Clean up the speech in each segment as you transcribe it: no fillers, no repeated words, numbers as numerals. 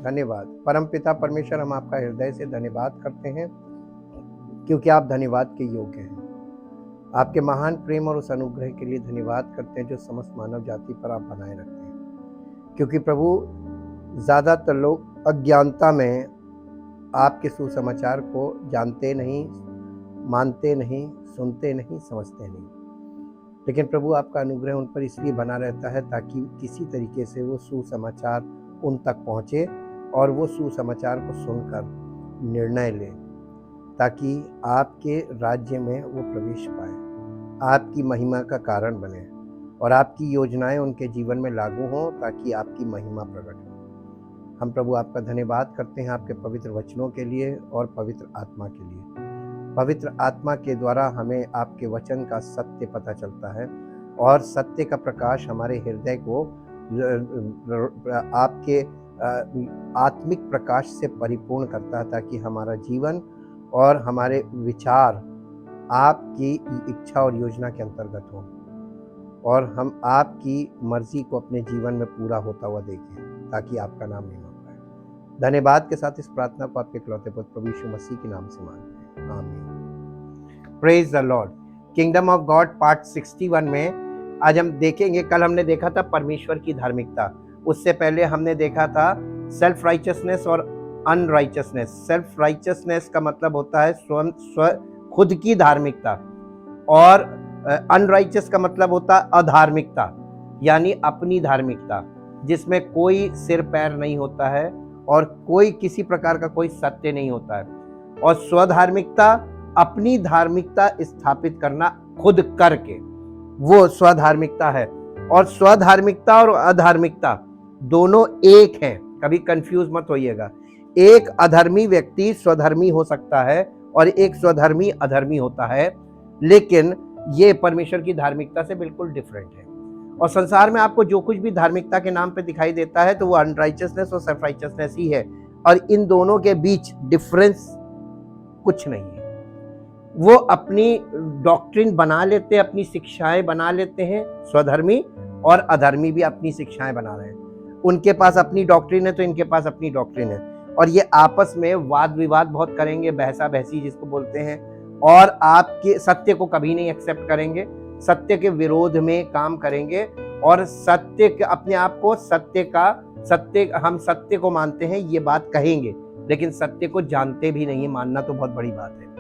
धन्यवाद। परमपिता परमेश्वर, हम आपका हृदय से धन्यवाद करते हैं क्योंकि आप धन्यवाद के योग्य हैं। आपके महान प्रेम और उस अनुग्रह के लिए धन्यवाद करते हैं जो समस्त मानव जाति पर आप बनाए रखते हैं। क्योंकि प्रभु, ज़्यादातर लोग अज्ञानता में आपके सुसमाचार को जानते नहीं, मानते नहीं, सुनते नहीं, समझते नहीं। लेकिन प्रभु, आपका अनुग्रह उन पर इसलिए बना रहता है ताकि किसी तरीके से वो सुसमाचार उन तक पहुँचे और वो सुसमाचार को सुनकर निर्णय लें, ताकि आपके राज्य में वो प्रवेश पाए, आपकी महिमा का कारण बने और आपकी योजनाएं उनके जीवन में लागू हों ताकि आपकी महिमा प्रकट हो। हम प्रभु आपका धन्यवाद करते हैं आपके पवित्र वचनों के लिए और पवित्र आत्मा के लिए। पवित्र आत्मा के द्वारा हमें आपके वचन का सत्य पता चलता है और सत्य का प्रकाश हमारे हृदय को आपके आत्मिक प्रकाश से परिपूर्ण करता है, ताकि हमारा जीवन और हमारे विचार आपकी इच्छा और योजना के अंतर्गत हो और हम आपकी मर्जी को अपने जीवन में पूरा होता हुआ देखें, ताकि आपका नाम महिमा पाए। धन्यवाद के साथ इस प्रार्थना को आपके इकलौते पुत्र प्रभु यीशु मसीह के नाम से मांगते हैं, आमीन। Praise the Lord. Kingdom of God part 61 में आज हम देखेंगे, कल हमने देखा था परमेश्वर की धार्मिकता, उससे पहले हमने देखा था सेल्फ राइचसनेस और अनराइचसनेस। सेल्फ राइचसनेस का मतलब होता है खुद की धार्मिकता, और अनराइचस का मतलब होता है अधार्मिकता, यानी अपनी धार्मिकता, जिसमें कोई सिर पैर नहीं होता है और कोई किसी प्रकार का कोई सत्य नहीं होता है। और स्वधार्मिकता, अपनी धार्मिकता स्थापित करना खुद करके, वो स्वधार्मिकता है। और स्वधार्मिकता और अधार्मिकता दोनों एक हैं, कभी कंफ्यूज मत होइएगा। एक अधर्मी व्यक्ति स्वधर्मी हो सकता है और एक स्वधर्मी अधर्मी होता है, लेकिन ये परमेश्वर की धार्मिकता से बिल्कुल डिफरेंट है। और संसार में आपको जो कुछ भी धार्मिकता के नाम पे दिखाई देता है तो वो अनराइचसनेस और सेल्फ राइचसनेस ही है, और इन दोनों के बीच डिफरेंस कुछ नहीं है। वो अपनी डॉक्ट्रिन बना लेते हैं, अपनी शिक्षाएं बना लेते हैं, स्वधर्मी और अधर्मी भी अपनी शिक्षाएं बना रहे हैं। उनके पास अपनी डॉक्ट्रिन है तो इनके पास अपनी डॉक्ट्रिन है, और ये आपस में वाद विवाद बहुत करेंगे, बहसा बहसी जिसको बोलते हैं, और आपके सत्य को कभी नहीं एक्सेप्ट करेंगे, सत्य के विरोध में काम करेंगे, और सत्य के अपने आप को हम सत्य को मानते हैं ये बात कहेंगे, लेकिन सत्य को जानते भी नहीं, मानना तो बहुत बड़ी बात है।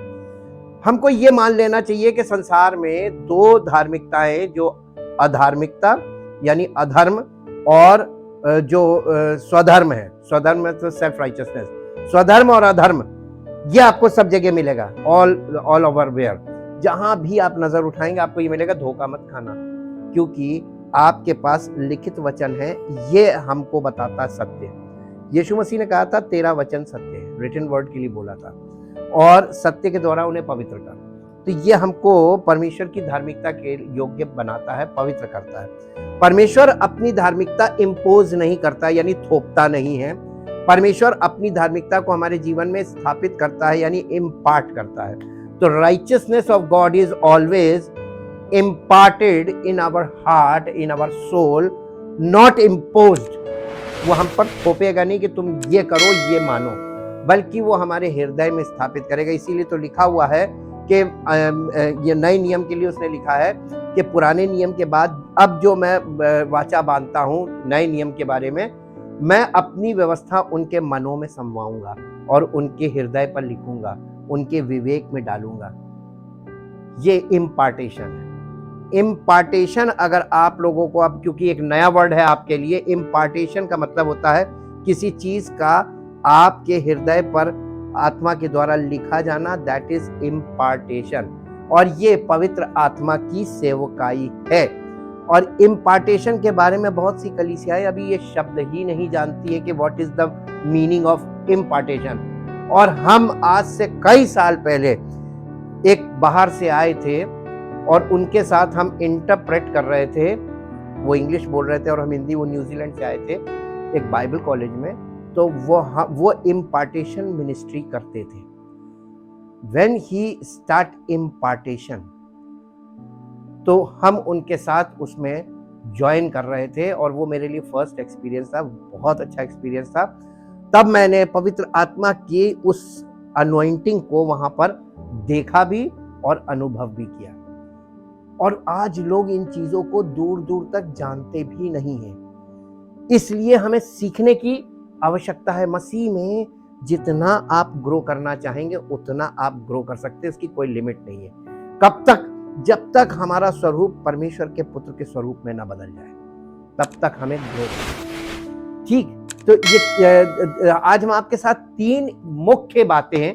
हमको ये मान लेना चाहिए कि संसार में दो धार्मिकताएं, जो अधार्मिकता यानी अधर्म और जो स्वधर्म है, स्वधर्म में तो सेल्फ राइचसनेस, स्वधर्म और अधर्म, ये आपको सब जगह मिलेगा, ऑल ओवर वेयर, जहां भी आप नजर उठाएंगे आपको ये मिलेगा। धोखा मत खाना, क्योंकि आपके पास लिखित वचन है, ये हमको बताता सत्य। यीशु मसीह ने कहा था तेरा वचन सत्य है, रिटन वर्ड के लिए बोला था, और सत्य के द्वारा उन्हें पवित्र कर। तो ये हमको परमेश्वर की धार्मिकता के योग्य बनाता है, पवित्र करता है। परमेश्वर अपनी धार्मिकता इम्पोज नहीं करता, यानी थोपता नहीं है। परमेश्वर अपनी धार्मिकता को हमारे जीवन में स्थापित करता है, यानी इम्पार्ट करता है। तो righteousness of God is always imparted in our heart, in our soul, not imposed. वो हम पर थोपेगा नहीं कि तुम ये करो, ये मानो, बल्कि वो हमारे हृदय में स्थापित करेगा। इसीलिए तो लिखा हुआ है कि ये नए नियम के लिए उसने लिखा है कि पुराने नियम के बाद अब जो मैं वाचा बांधता हूँ नए नियम के बारे में, मैं अपनी व्यवस्था उनके मनों में समवाऊंगा और उनके हृदय पर लिखूंगा, उनके विवेक में डालूंगा। ये इम्पार्टेशन है। इम्पार्टेशन अगर आप लोगों को, अब क्योंकि एक नया वर्ड है आपके लिए, इम्पार्टेशन का मतलब होता है किसी चीज का आपके हृदय पर आत्मा के द्वारा लिखा जाना, दैट इज इम्पार्टेशन। और ये पवित्र आत्मा की सेवकाई है। और इम्पार्टेशन के बारे में बहुत सी कलीसियाएं अभी ये शब्द ही नहीं जानती है कि what is the meaning of impartation. और हम आज से कई साल पहले एक बाहर से आए थे और उनके साथ हम इंटरप्रेट कर रहे थे, वो इंग्लिश बोल रहे थे और हम हिंदी, वो न्यूजीलैंड से आए थे एक बाइबल कॉलेज में, तो वो इम्पार्टेशन मिनिस्ट्री करते थे। व्हेन ही स्टार्ट इम्पार्टेशन, तो हम उनके साथ उसमें ज्वाइन कर रहे थे और वो मेरे लिए फर्स्ट एक्सपीरियंस था, बहुत अच्छा एक्सपीरियंस था। तब मैंने पवित्र आत्मा की उस अनॉइंटिंग को वहां पर देखा भी और अनुभव भी किया। और आज लोग इन चीजों को दूर दूर तक जानते भी नहीं हैं। इसलिए हमें सीखने की आवश्यकता है। मसीह में जितना आप ग्रो करना चाहेंगे उतना आप ग्रो कर सकते हैं, इसकी कोई लिमिट नहीं है। कब तक? जब तक हमारा स्वरूप परमेश्वर के पुत्र के स्वरूप में ना बदल जाए, तब तक हमें ग्रो करना। ठीक, तो ये आज हम आपके साथ 3 मुख्य बातें हैं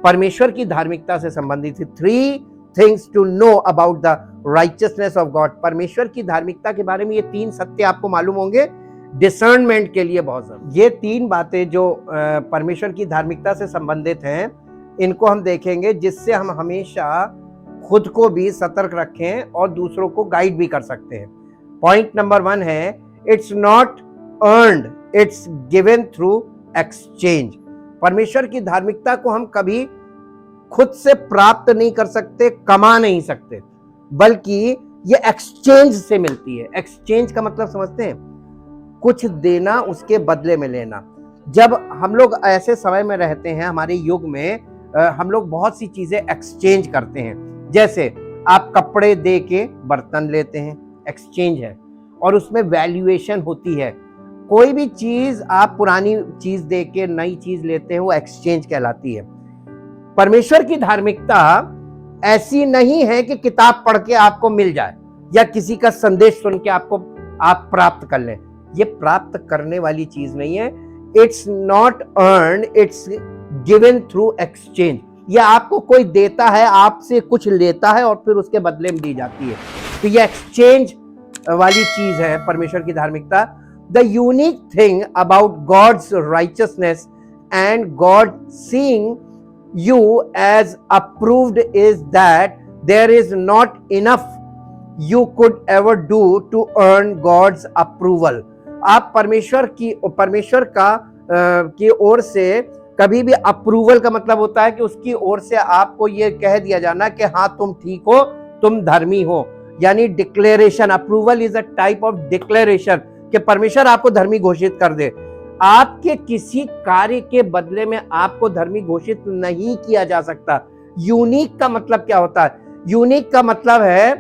परमेश्वर की धार्मिकता से संबंधित है। 3 things to know about the righteousness of God। परमेश्वर की धार्मिकता के बारे में ये 3 सत्य आपको मालूम होंगे, डिसर्नमेंट के लिए बहुत जरूरी। ये 3 बातें जो परमेश्वर की धार्मिकता से संबंधित हैं, इनको हम देखेंगे, जिससे हम हमेशा खुद को भी सतर्क रखें और दूसरों को गाइड भी कर सकते हैं। पॉइंट नंबर 1 है, it's not earned, it's given through exchange. परमेश्वर की धार्मिकता को हम कभी खुद से प्राप्त नहीं कर सकते, कमा नहीं सकते, बल्कि ये एक्सचेंज से मिलती है। एक्सचेंज का मतलब समझते हैं? कुछ देना, उसके बदले में लेना। जब हम लोग ऐसे समय में रहते हैं, हमारे युग में हम लोग बहुत सी चीजें एक्सचेंज करते हैं। जैसे आप कपड़े दे के बर्तन लेते हैं, एक्सचेंज है, और उसमें वैल्यूएशन होती है। कोई भी चीज आप पुरानी चीज दे के नई चीज लेते हैं, वो एक्सचेंज कहलाती है। परमेश्वर की धार्मिकता ऐसी नहीं है कि किताब पढ़ के आपको मिल जाए या किसी का संदेश सुन के आप प्राप्त कर लें। ये प्राप्त करने वाली चीज नहीं है। It's not earn, it's given through exchange. ये आपको कोई देता है, आपसे कुछ लेता है और फिर उसके बदले में दी जाती है। तो ये एक्सचेंज वाली चीज है परमेश्वर की धार्मिकता। The unique thing about God's righteousness and God seeing you as approved is that there is not enough you could ever do to earn God's approval। आप परमेश्वर की ओर से कभी भी अप्रूवल का मतलब होता है कि उसकी ओर से आपको ये कह दिया जाना कि हाँ तुम ठीक हो, तुम धर्मी हो, यानी declaration. Approval is a type of declaration कि परमेश्वर आपको धर्मी घोषित कर दे। आपके किसी कार्य के बदले में आपको धर्मी घोषित नहीं किया जा सकता। यूनिक का मतलब क्या होता है? यूनिक का मतलब है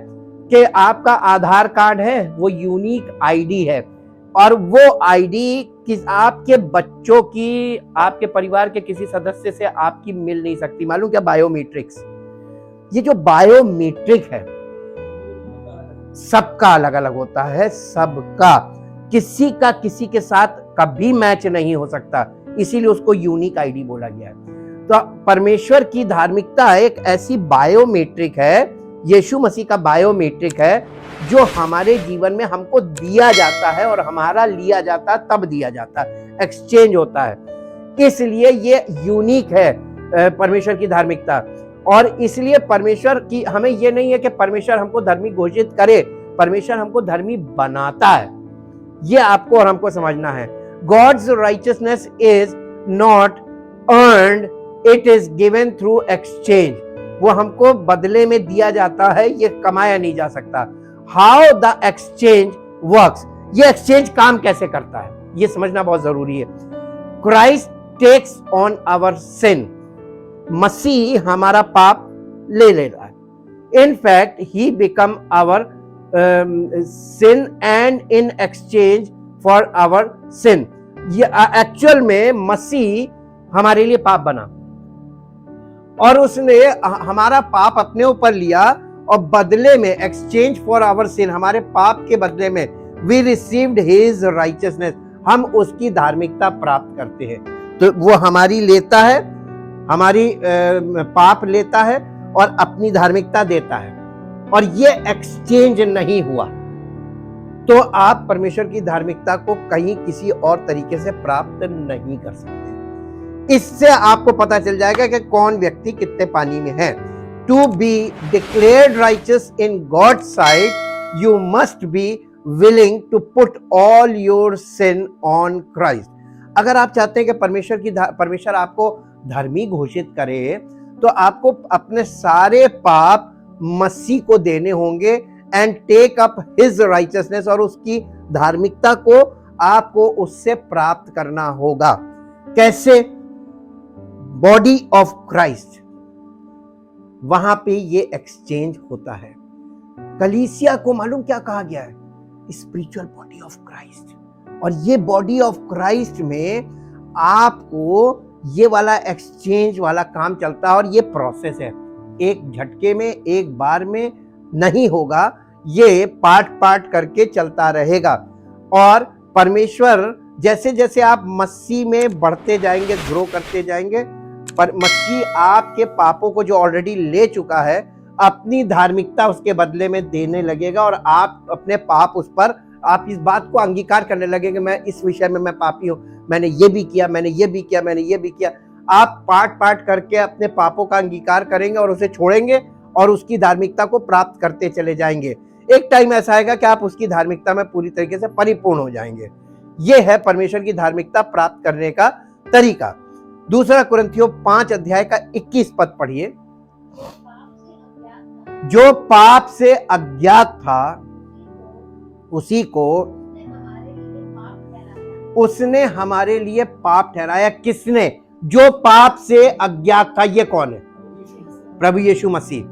कि आपका आधार कार्ड है, वो यूनिक आईडी है, और वो आईडी आपके बच्चों की, आपके परिवार के किसी सदस्य से आपकी मिल नहीं सकती। मालूम क्या? बायोमेट्रिक्स। ये जो बायोमेट्रिक है सबका अलग अलग होता है, सबका, किसी का किसी के साथ कभी मैच नहीं हो सकता, इसीलिए उसको यूनिक आईडी बोला गया है। तो परमेश्वर की धार्मिकता एक ऐसी बायोमेट्रिक है, यीशु मसीह का बायोमेट्रिक है, जो हमारे जीवन में हमको दिया जाता है और हमारा लिया जाता है, तब दिया जाता है, एक्सचेंज होता है। इसलिए ये यूनिक है परमेश्वर की धार्मिकता। और इसलिए परमेश्वर की, हमें ये नहीं है कि परमेश्वर हमको धर्मी घोषित करे, परमेश्वर हमको धर्मी बनाता है। ये आपको और हमको समझना है। God's righteousness is not earned, it is given through exchange। वो हमको बदले में दिया जाता है, ये कमाया नहीं जा सकता। How the exchange works, ये एक्सचेंज काम कैसे करता है, ये समझना बहुत जरूरी है। Christ takes on our sin। मसीह हमारा पाप ले रहा है। In fact, he become our sin and in exchange for our sin। ये एक्चुअल में मसीह हमारे लिए पाप बना और उसने हमारा पाप अपने ऊपर लिया, और बदले में, एक्सचेंज फॉर आवर सिन, हमारे पाप के बदले में, वी रिसीव्ड हिज राइचियसनेस, हम उसकी धार्मिकता प्राप्त करते हैं। तो वो हमारी लेता है, हमारी पाप लेता है और अपनी धार्मिकता देता है, और ये एक्सचेंज नहीं हुआ तो आप परमेश्वर की धार्मिकता को कहीं किसी और तरीके से प्राप्त नहीं कर सकते। इससे आपको पता चल जाएगा कि कौन व्यक्ति कितने पानी में है। To be declared righteous in God's sight, you must be willing to put all your sin on Christ. अगर आप चाहते हैं कि परमेश्वर आपको धर्मी घोषित करे, तो आपको अपने सारे पाप मसीह को देने होंगे, and take up his righteousness, और उसकी धार्मिकता को आपको उससे प्राप्त करना होगा। कैसे बॉडी ऑफ क्राइस्ट, वहां पे ये एक्सचेंज होता है। कलीसिया को मालूम क्या कहा गया है? Spiritual body of Christ. और ये बॉडी ऑफ क्राइस्ट में आपको ये वाला एक्सचेंज वाला काम चलता है, और ये प्रोसेस है, एक झटके में एक बार में नहीं होगा, ये पार्ट पार्ट करके चलता रहेगा। और परमेश्वर जैसे जैसे आप मसीह में बढ़ते जाएंगे, ग्रो करते जाएंगे, पर मसीह आपके पापों को जो ऑलरेडी ले चुका है, अपनी धार्मिकता उसके बदले में देने लगेगा, और आप अपने पाप उस पर, आप इस बात को अंगीकार करने लगेंगे, मैं इस विषय में मैं पापी हूं, मैंने ये भी किया, मैंने ये भी किया, मैंने ये भी किया। आप पार्ट पार्ट करके अपने पापों का अंगीकार करेंगे और उसे छोड़ेंगे और उसकी धार्मिकता को प्राप्त करते चले जाएंगे। एक टाइम ऐसा आएगा कि आप उसकी धार्मिकता में पूरी तरीके से परिपूर्ण हो जाएंगे। यह है परमेश्वर की धार्मिकता प्राप्त करने का तरीका। दूसरा कुरिन्थियों 5 अध्याय का 21 पद पढ़िए। जो पाप से अज्ञात था उसी को उसने हमारे लिए पाप ठहराया। किसने? जो पाप से अज्ञात था। ये कौन है? प्रभु यीशु मसीह।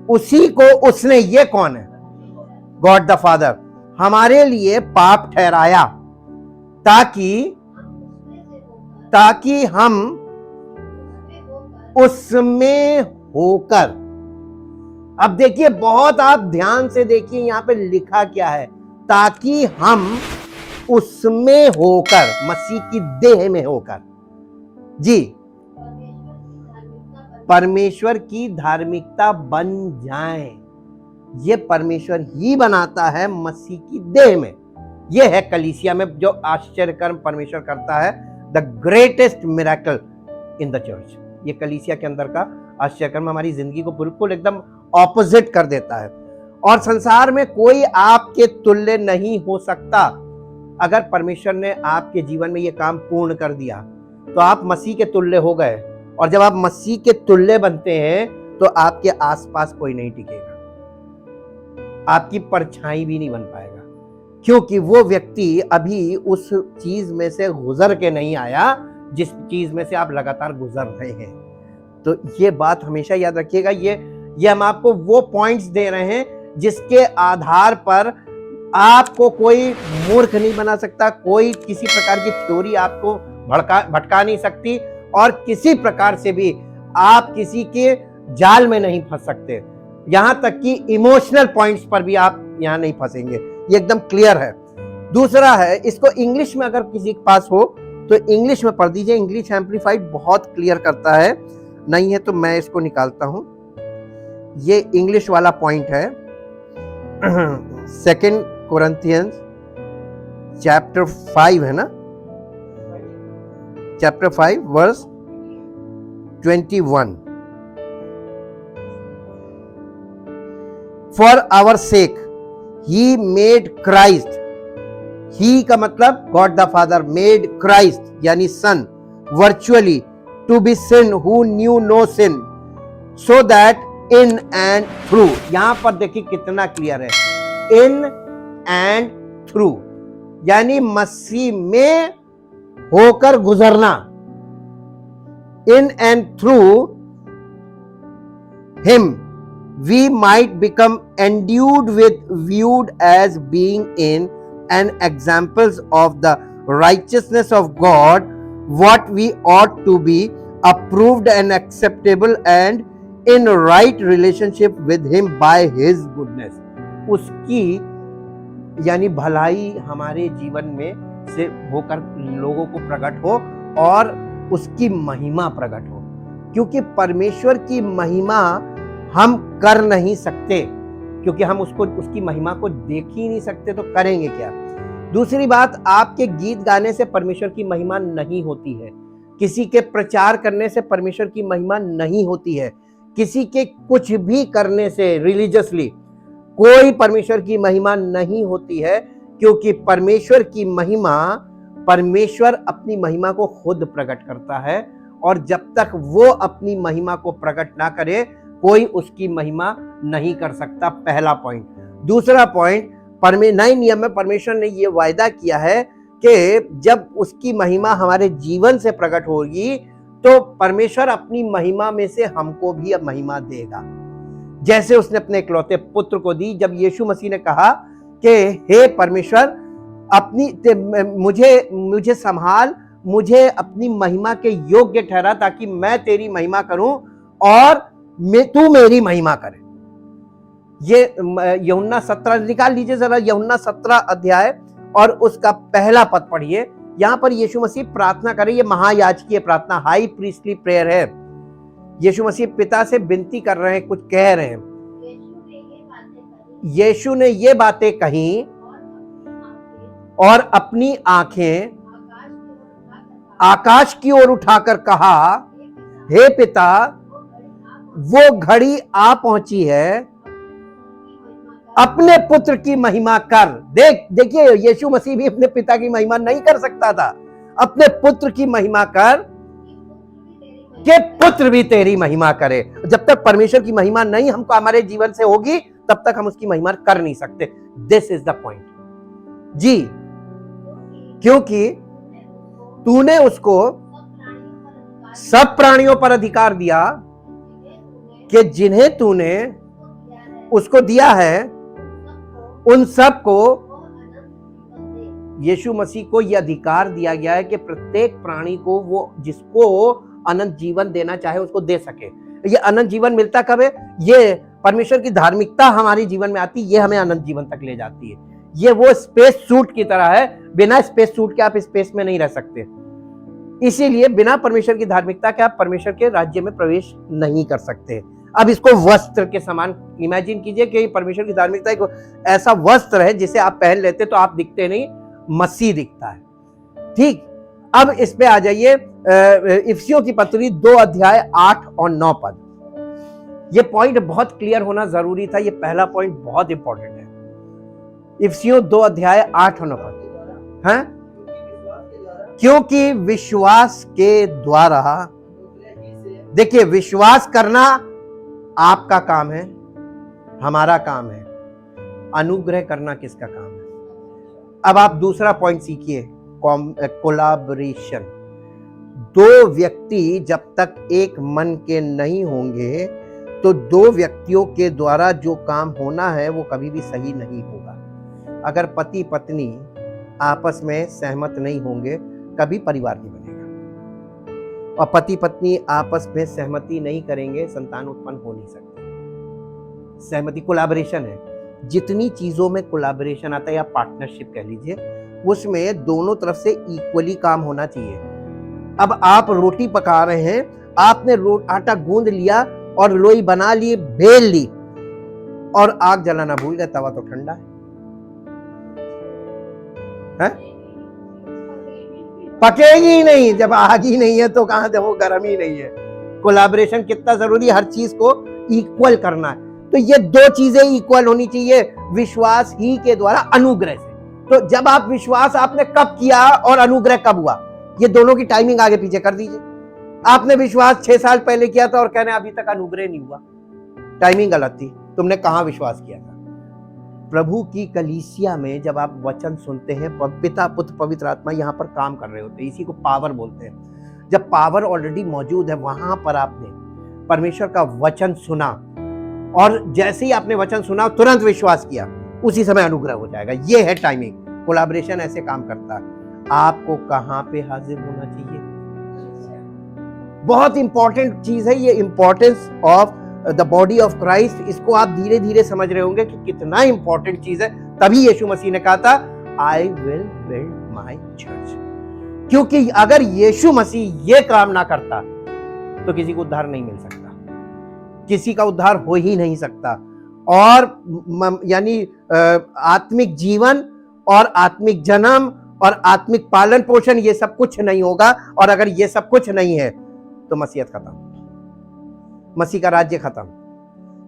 उसी को उसने, ये कौन है? गॉड द फादर, हमारे लिए पाप ठहराया, ताकि हम उसमें होकर, अब देखिए बहुत आप ध्यान से देखिए यहां पे लिखा क्या है, ताकि हम उसमें होकर, मसीह की देह में होकर, जी, परमेश्वर की धार्मिकता बन जाए। ये परमेश्वर ही बनाता है मसीह की देह में। ये है कलीसिया में जो आश्चर्यकर्म परमेश्वर करता है, the greatest miracle in the church. ये कलीसिया के अंदर का आश्चर्यकर्म हमारी जिंदगी को बिल्कुल एकदम ऑपोजिट कर देता है। और संसार में कोई आपके तुल्य नहीं हो सकता। अगर परमेश्वर ने आपके जीवन में ये काम पूर्ण कर दिया तो आप मसीह के तुल्य हो गए, और जब आप मसीह के तुल्य बनते हैं तो आपके आसपास कोई नहीं टिकेगा, आपकी परछाई भी नहीं बन पाएगा, क्योंकि वो व्यक्ति अभी उस चीज में से गुजर के नहीं आया जिस चीज में से आप लगातार गुजर रहे हैं। तो ये बात हमेशा याद रखिएगा। ये हम आपको वो पॉइंट्स दे रहे हैं जिसके आधार पर आपको कोई मूर्ख नहीं बना सकता, कोई किसी प्रकार की थ्योरी आपको भटका नहीं सकती, और किसी प्रकार से भी आप किसी के जाल में नहीं फंस सकते। यहां तक कि इमोशनल पॉइंट्स पर भी आप यहां नहीं फंसेंगे। ये एकदम क्लियर है। दूसरा है, इसको इंग्लिश में अगर किसी के पास हो तो इंग्लिश में पढ़ दीजिए। इंग्लिश एम्पलीफाइड बहुत क्लियर करता है, नहीं है तो मैं इसको निकालता हूं। ये इंग्लिश वाला पॉइंट है, 2 कोरिन्थियंस चैप्टर 5 है ना, chapter 5 verse 21। For our sake he made Christ, he का मतलब God the Father, made Christ यानी son, virtually to be sin who knew no sin, so that in and through, यहां पर देखिए कितना क्लियर है, इन एंड थ्रू यानी मसीह में होकर गुजरना, इन and through him we might become endued with, viewed as being in and examples of the righteousness of God, what we ought to be, approved and acceptable and in right relationship with him by his goodness। उसकी यानी भलाई हमारे जीवन में से होकर लोगों को प्रकट हो और उसकी महिमा प्रकट हो, क्योंकि परमेश्वर की महिमा हम कर नहीं सकते, क्योंकि हम उसको, उसकी महिमा को देख ही नहीं सकते, तो करेंगे क्या। दूसरी बात, आपके गीत गाने से परमेश्वर की महिमा नहीं होती है, किसी के प्रचार करने से परमेश्वर की महिमा नहीं होती है, किसी के कुछ भी करने से रिलीजियसली कोई परमेश्वर की महिमा नहीं होती है, क्योंकि परमेश्वर की महिमा, परमेश्वर अपनी महिमा को खुद प्रकट करता है, और जब तक वो अपनी महिमा को प्रकट ना करे कोई उसकी महिमा नहीं कर सकता। पहला पॉइंट। दूसरा पॉइंट, नए नियम में परमेश्वर ने यह वायदा किया है कि जब उसकी महिमा हमारे जीवन से प्रकट होगी तो परमेश्वर अपनी महिमा में से हमको भी अब महिमा देगा, जैसे उसने अपने इकलौते पुत्र को दी। जब यीशु मसीह ने कहा कि हे परमेश्वर मुझे संभाल, मुझे अपनी महिमा के योग्य ठहरा ताकि मैं तेरी महिमा करूं और तू मेरी महिमा करे। ये यूहन्ना 17 निकाल लीजिए जरा, यूहन्ना 17 अध्याय और उसका पहला पद पढ़िए। यहां पर यीशु मसीह प्रार्थना करे, ये महायाजकीय प्रार्थना, हाई प्रीस्टली प्रेयर है। यीशु मसीह पिता से विनती कर रहे हैं, कुछ कह रहे हैं। यीशु ने ये बातें कही और अपनी आंखें आकाश की ओर उठाकर कहा, हे पिता, वो घड़ी आ पहुंची है, अपने पुत्र की महिमा कर। देखिए यीशु मसीह भी अपने पिता की महिमा नहीं कर सकता था, अपने पुत्र की महिमा कर कि पुत्र भी तेरी महिमा करे। जब तक परमेश्वर की महिमा नहीं हमको हमारे जीवन से होगी तब तक हम उसकी महिमा कर नहीं सकते। दिस इज द पॉइंट जी, क्योंकि तूने उसको सब प्राणियों पर अधिकार दिया कि जिन्हें तूने उसको दिया है उन सब को, यीशु मसीह को यह अधिकार दिया गया है कि प्रत्येक प्राणी को वो जिसको अनंत जीवन देना चाहे उसको दे सके। ये अनंत जीवन मिलता कब है? ये परमेश्वर की धार्मिकता हमारे जीवन में आती, ये हमें अनंत जीवन तक ले जाती है। ये वो स्पेस सूट की तरह है, बिना स्पेस सूट के आप स्पेस में नहीं रह सकते। इसीलिए बिना परमेश्वर की धार्मिकता के आप परमेश्वर के राज्य में प्रवेश नहीं कर सकते। अब इसको वस्त्र के समान इमेजिन कीजिए कि परमेश्वर की धार्मिकता एक ऐसा वस्त्र है जिसे आप पहन लेते तो आप दिखते नहीं, मसीह दिखता है। ठीक, अब इस पे आ जाइए, इफिसियों की पत्री 2 अध्याय 8 और 9 पद। ये पॉइंट बहुत क्लियर होना जरूरी था, ये पहला पॉइंट बहुत इंपॉर्टेंट है। इफिसियों 2 अध्याय 8 और 9 पद है, क्योंकि विश्वास के द्वारा, देखिए विश्वास करना आपका काम है, हमारा काम है, अनुग्रह करना किसका काम है? अब आप दूसरा पॉइंट सीखिए, कोलैबोरेशन। दो व्यक्ति जब तक एक मन के नहीं होंगे तो दो व्यक्तियों के द्वारा जो काम होना है वो कभी भी सही नहीं होगा। अगर पति पत्नी आपस में सहमत नहीं होंगे कभी परिवार नहीं बनेगा, और पति पत्नी आपस में सहमति नहीं करेंगे संतान उत्पन्न हो नहीं सकती। सहमति कोलैबोरेशन है। जितनी चीजों में कोलैबोरेशन आता है या पार्टनरशिप कह लीजिए, उसमें दोनों तरफ से इक्वली काम होना चाहिए। अब आप रोटी पका रहे हैं, आपने आटा गूंद लिया और लोई बना ली, बेल ली, और आग जलाना भूल गए, तवा तो ठंडा है? पकेगी ही नहीं। जब आग ही नहीं है तो कहां से, वो गर्म ही नहीं है। कोलैबोरेशन कितना जरूरी है, हर चीज को इक्वल करना है। तो ये दो चीजें इक्वल होनी चाहिए, विश्वास ही के द्वारा अनुग्रह से। तो जब आप विश्वास आपने कब किया और अनुग्रह कब हुआ, ये दोनों की टाइमिंग आगे पीछे कर दीजिए। आपने विश्वास 6 साल पहले किया था और कहने अभी तक अनुग्रह नहीं हुआ, टाइमिंग गलत थी। तुमने कहां विश्वास किया था? प्रभु की कलीसिया में जब आप वचन सुनते हैं, पिता पुत्र पवित्र आत्मा यहां पर काम कर रहे होते हैं, इसी को पावर बोलते हैं। जब पावर ऑलरेडी मौजूद है, वहां पर आपने परमेश्वर का वचन सुना और जैसे ही आपने वचन सुना तुरंत विश्वास किया, उसी समय अनुग्रह हो जाएगा। ये है टाइमिंग। कोलैबोरेशन ऐसे काम करता है। आपको कहां पे हाजिर होना चाहिए, बहुत इंपॉर्टेंट चीज है ये, importance of the body of Christ. इसको आप धीरे धीरे समझ रहे होंगे कि कितना इंपॉर्टेंट चीज है। तभी यीशु मसीह ने कहा था I will build my church, क्योंकि अगर यीशु मसीह ये काम ना करता तो किसी को उद्धार नहीं मिल सकता, किसी का उद्धार हो ही नहीं सकता। और यानी आत्मिक जीवन और आत्मिक जन्म और आत्मिक पालन पोषण, ये सब कुछ नहीं होगा। और अगर ये सब कुछ नहीं है तो मसीहत खत्म, मसीह का राज्य खत्म।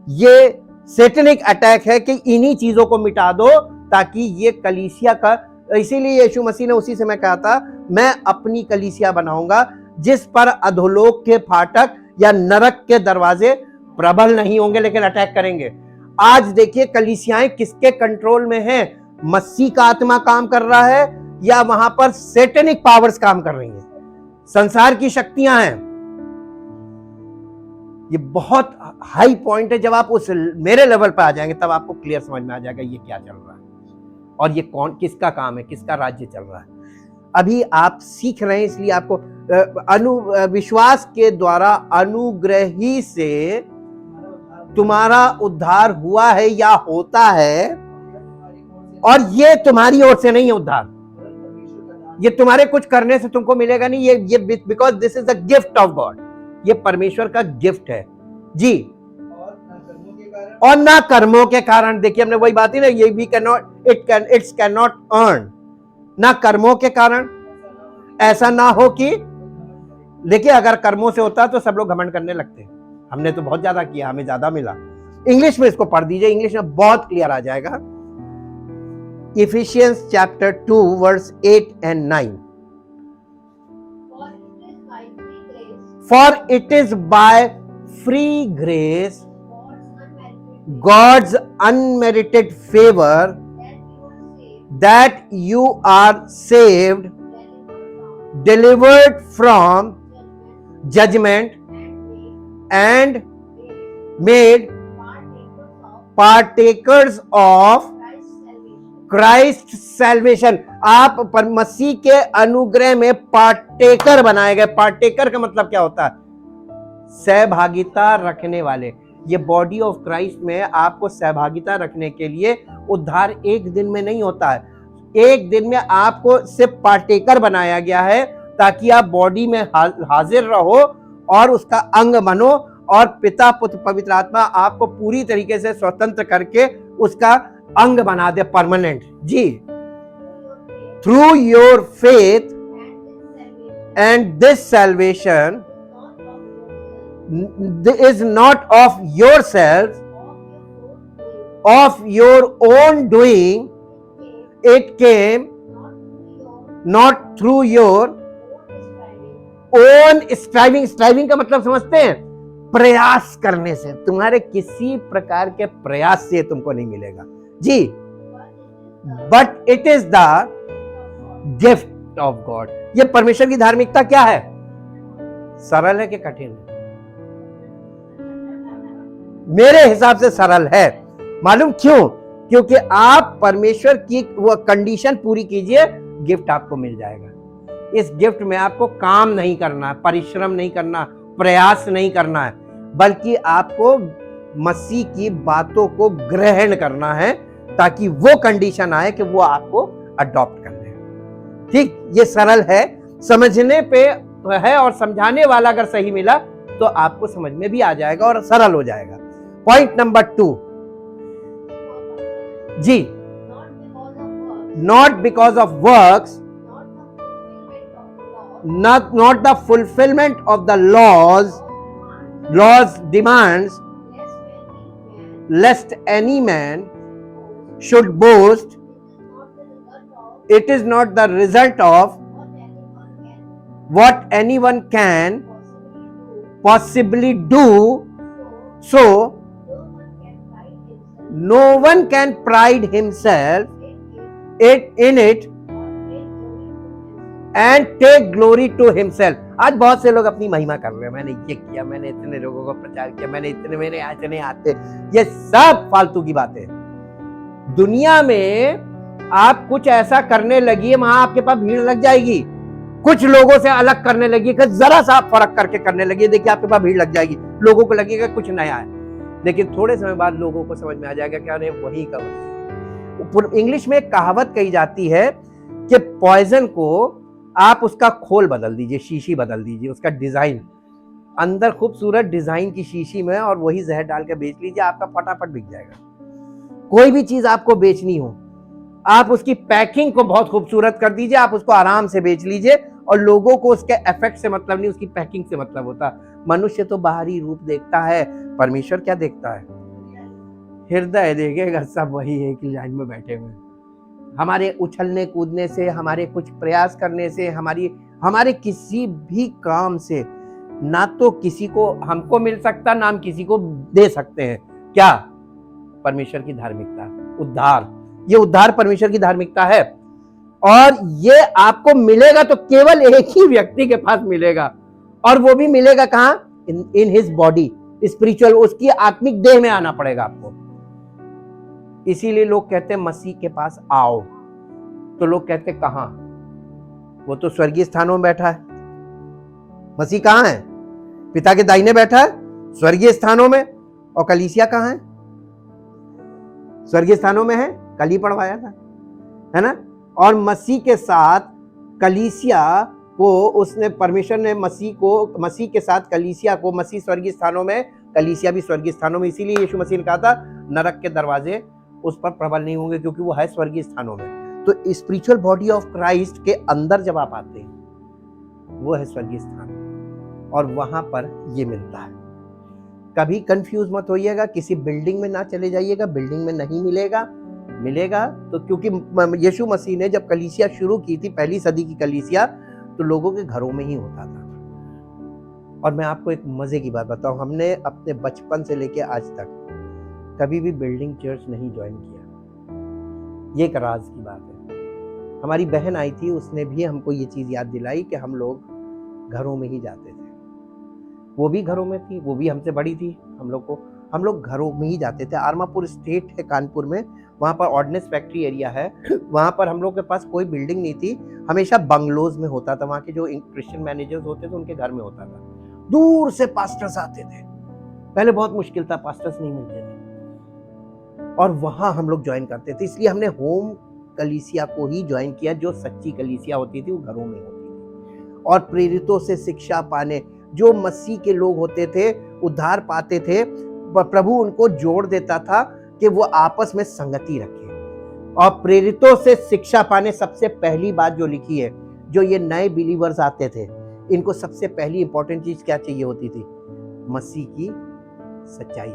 ये सैटेनिक अटैक है कि इन्हीं चीजों को मिटा दो ताकि ये कलीसिया का, इसीलिए यीशु मसीह ने उसी समय कहा था मैं अपनी कलीसिया बनाऊंगा जिस पर अधोलोक के फाटक या नरक के दरवाजे प्रबल नहीं होंगे लेकिन अटैक करेंगे। आज देखिए कलीसियाएं किसके कंट्रोल में हैं? मसीह का आत्मा काम कर रहा है या वहां पर सैटेनिक पावर्स काम कर रही हैं, संसार की शक्तियां हैं। ये बहुत हाई पॉइंट है। जब आप उस मेरे लेवल पर आ जाएंगे तब आपको क्लियर समझ में आ जाएगा ये क्या चल रहा है और ये कौन किसका काम है, किसका राज्य चल रहा है। अभी आप सीख रहे हैं, इसलिए आपको विश्वास के द्वारा अनुग्रह ही से तुम्हारा उद्धार हुआ है या होता है, और ये तुम्हारी ओर से नहीं है उद्धार, ये तुम्हारे कुछ करने से तुमको मिलेगा नहीं, ये because this is the gift of God, ये परमेश्वर का गिफ्ट है जी। और ना कर्मों के कारण, देखिए हमने वही बात ही ना, ये भी इट्स कैन नॉट अर्न, ना कर्मों के कारण, ऐसा ना हो कि, देखिए अगर कर्मों से होता तो सब लोग घमंड करने लगते, हमने तो बहुत ज्यादा किया, हमें ज्यादा मिला। इंग्लिश में इसको पढ़ दीजिए, इंग्लिश में बहुत क्लियर आ जाएगा। Ephesians chapter 2 verse 8 and 9. For it is by free grace, God's unmerited favor, that you are saved, delivered from judgment, and made partakers of Christ salvation. आप मसीह के अनुग्रह में पार्टेकर बनाए गए। पार्टेकर का मतलब क्या होता है? सहभागिता रखने वाले। ये बॉडी ऑफ क्राइस्ट में आपको सहभागिता रखने के लिए उद्धार एक दिन में नहीं होता है, एक दिन में आपको सिर्फ पार्टेकर बनाया गया है ताकि आप बॉडी में हाजिर रहो और उसका अंग बनो, और पिता पुत्र पवित्र आत्मा आपको पूरी तरीके से स्वतंत्र करके उसका अंग बना दे, परमानेंट जी। Through your faith and this salvation is not of your self, of your own doing, it came not through your own striving. Striving का मतलब समझते हैं? प्रयास करने से, तुम्हारे किसी प्रकार के प्रयास से तुमको नहीं मिलेगा जी, but it is the gift of God. ये परमेश्वर की धार्मिकता क्या है? सरल है कि कठिन है? मेरे हिसाब से सरल है। मालूम क्यों? क्योंकि आप परमेश्वर की वो कंडीशन पूरी कीजिए, गिफ्ट आपको मिल जाएगा। इस गिफ्ट में आपको काम नहीं करना है, परिश्रम नहीं करना, प्रयास नहीं करना है, बल्कि आपको मसीह की बातों को ग्रहण करना है ताकि वो कंडीशन आए कि वो आपको अडॉप्ट कर ले। ठीक, ये सरल है, समझने पे है, और समझाने वाला अगर सही मिला तो आपको समझ में भी आ जाएगा और सरल हो जाएगा। पॉइंट नंबर 2 जी, not because of works, not the fulfillment of the laws demands, lest any man should boast. It is not the result of what anyone can possibly do, so no one can pride himself in it and take glory to himself. आज बहुत से लोग अपनी महिमा कर रहे हैं, मैंने ये किया, मैंने इतने लोगों को प्रचार किया, मैंने इतने, मेरे इतने आते। ये सब फालतू की बातें हैं। दुनिया में आप कुछ ऐसा करने लगी, वहां आपके पास भीड़ लग जाएगी। कुछ लोगों से अलग करने लगी, जरा सा फर्क करके करने लगी, देखिए आपके पास भीड़ लग जाएगी, लोगों को लगेगा कुछ नया है, लेकिन थोड़े समय बाद लोगों को समझ में आ जाएगा कि अरे वही का वही। इंग्लिश में एक कहावत कही जाती है कि पॉइजन को आप उसका खोल बदल दीजिए, शीशी बदल दीजिए, उसका डिजाइन, अंदर खूबसूरत डिजाइन की शीशी में, और वही जहर डाल के बेच लीजिए, आपका फटाफट बिक जाएगा। कोई भी चीज आपको बेचनी हो, आप उसकी पैकिंग को बहुत खूबसूरत कर दीजिए, आप उसको आराम से बेच लीजिए, और लोगों को उसके इफेक्ट से मतलब नहीं, उसकी पैकिंग से मतलब होता। मनुष्य तो बाहरी रूप देखता है, परमेश्वर क्या देखता है? हृदय देखेगा। सब वही एक लाइन में बैठे हुए। हमारे उछलने कूदने से, हमारे कुछ प्रयास करने से, हमारे किसी भी काम से ना तो किसी को हमको मिल सकता, ना हम किसी को दे सकते हैं। क्या? परमेश्वर की धार्मिकता, उद्धार। ये उद्धार परमेश्वर की धार्मिकता है। और ये आपको मिलेगा तो केवल एक ही व्यक्ति के पास मिलेगा, और वो भी मिलेगा कहां? इन हिज बॉडी, स्पिरिचुअल, उसकी आत्मिक देह में आना पड़ेगा आपको। इसीलिए लोग कहते हैं मसीह के पास आओ, तो लोग कहते हैं कहां? वो तो स्वर्गीय स्थानों में बैठा है। मसीह कहां है? पिता के दाहिने बैठा है स्वर्गीय स्थानों में। और कलीसिया कहां है? स्वर्गीय स्थानों में है, कल ही पढ़वाया था, है ना। और मसीह के साथ कलीसिया को उसने, परमेश्वर ने मसीह के साथ कलीसिया को, मसीह स्वर्गीय स्थानों में, कलीसिया भी स्वर्गीय स्थानों में। इसीलिए यीशु मसीह ने कहा था नरक के दरवाजे उस पर प्रबल नहीं होंगे, क्योंकि वो है स्वर्गीय स्थानों में। तो स्पिरिचुअल बॉडी ऑफ क्राइस्ट के अंदर जब आप आते हैं, वो है स्वर्गीय स्थान, और वहां पर ये मिलता है। कभी कंफ्यूज मत होइएगा, किसी बिल्डिंग में ना चले जाइएगा, बिल्डिंग में नहीं मिलेगा। तो क्योंकि यीशु मसीह ने जब कलीसिया शुरू की थी, पहली सदी की कलीसिया, तो लोगों के घरों में ही होता था। और मैं आपको एक मजे की बात बताऊं, हमने अपने बचपन से लेके आज तक कभी भी बिल्डिंग चर्च नहीं ज्वाइन किया। ये एक राज की बात है। हमारी बहन आई थी, उसने भी हमको ये चीज याद दिलाई कि हम लोग घरों में ही जाते थे। वो भी घरों में थी, वो भी हमसे बड़ी थी, हम लोग घरों में ही जाते थे। आरमापुर स्टेट है कानपुर में, वहाँ पर ऑर्डिनेंस फैक्ट्री एरिया है, वहाँ पर हम लोग के पास कोई बिल्डिंग नहीं थी, हमेशा बंगलोज में होता था। वहाँ के जो क्रिश्चियन मैनेजर्स होते थे उनके घर में होता था। दूर से पास्टर्स आते थे, पहले बहुत मुश्किल था, पास्टर्स नहीं मिलते थे, और वहाँ हम लोग ज्वाइन करते थे। इसलिए हमने होम कलीसिया को ही ज्वाइन किया। जो सच्ची कलीसिया होती थी वो घरों में होती थी, और प्रेरितों से शिक्षा पाने, जो मसीह के लोग होते थे, उद्धार पाते थे, प्रभु उनको जोड़ देता था कि वो आपस में संगति रखें। और प्रेरितों से शिक्षा पाने, सबसे पहली बात जो लिखी है, जो ये नए बिलीवर्स आते थे, इनको सबसे पहली इंपॉर्टेंट चीज क्या चाहिए होती थी? मसीह की सच्चाई।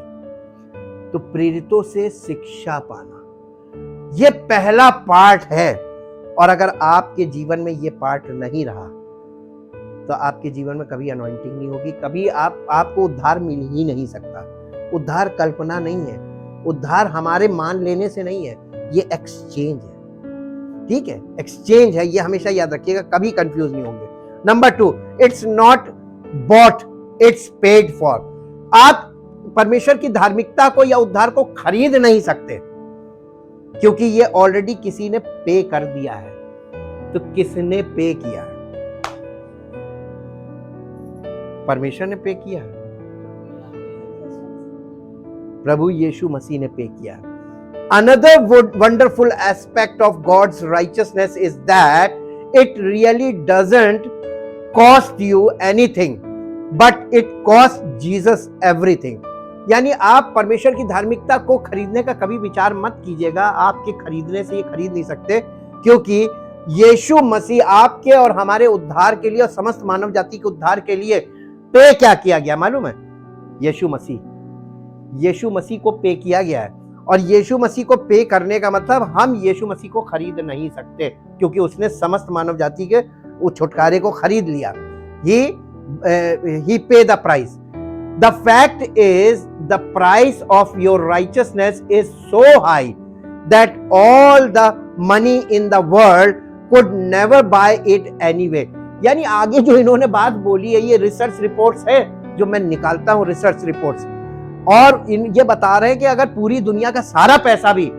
तो प्रेरितों से शिक्षा पाना, ये पहला पार्ट है। और अगर आपके जीवन में ये पार्ट नहीं रहा, तो आपके जीवन में कभी अनॉइंटिंग नहीं होगी, कभी आपको उद्धार मिल ही नहीं सकता। उद्धार कल्पना नहीं है, उद्धार हमारे मान लेने से नहीं है, ये एक्सचेंज है। ठीक है, एक्सचेंज है, ये हमेशा याद रखिएगा, कभी कंफ्यूज नहीं होंगे। Number 2, it's not bought, it's paid for. आप परमेश्वर की धार्मिकता को या उद्धार को खरीद नहीं सकते, क्योंकि ये ऑलरेडी किसी ने पे कर दिया है। तो किसने पे किया है? परमेश्वर ने पे किया है, प्रभु यीशु मसीह ने पे किया है। Another wonderful aspect of God's righteousness is that it really doesn't cost you anything, but it costs Jesus everything. यानी आप परमेश्वर की धार्मिकता को खरीदने का कभी विचार मत कीजिएगा। आपके खरीदने से ये खरीद नहीं सकते, क्योंकि यीशु मसीह आपके और हमारे उद्धार के लिए और समस्त मानव जाति के उद्धार के लिए पे क्या किया गया मालूम है? यीशु मसीह को पे किया गया है। और यीशु मसीह को पे करने का मतलब, हम यीशु मसीह को खरीद नहीं सकते, क्योंकि उसने समस्त मानव जाति के उस छुटकारे को खरीद लिया। He paid the price. The fact is, the price of your righteousness is so high that all the money in the world could never buy it anyway. यानी आगे जो इन्होंने बात बोली है, ये रिसर्च रिपोर्ट्स है जो मैं निकालता हूं, रिसर्च रिपोर्ट्स, और ये बता रहे हैं कि अगर पूरी दुनिया का सारा पैसा भी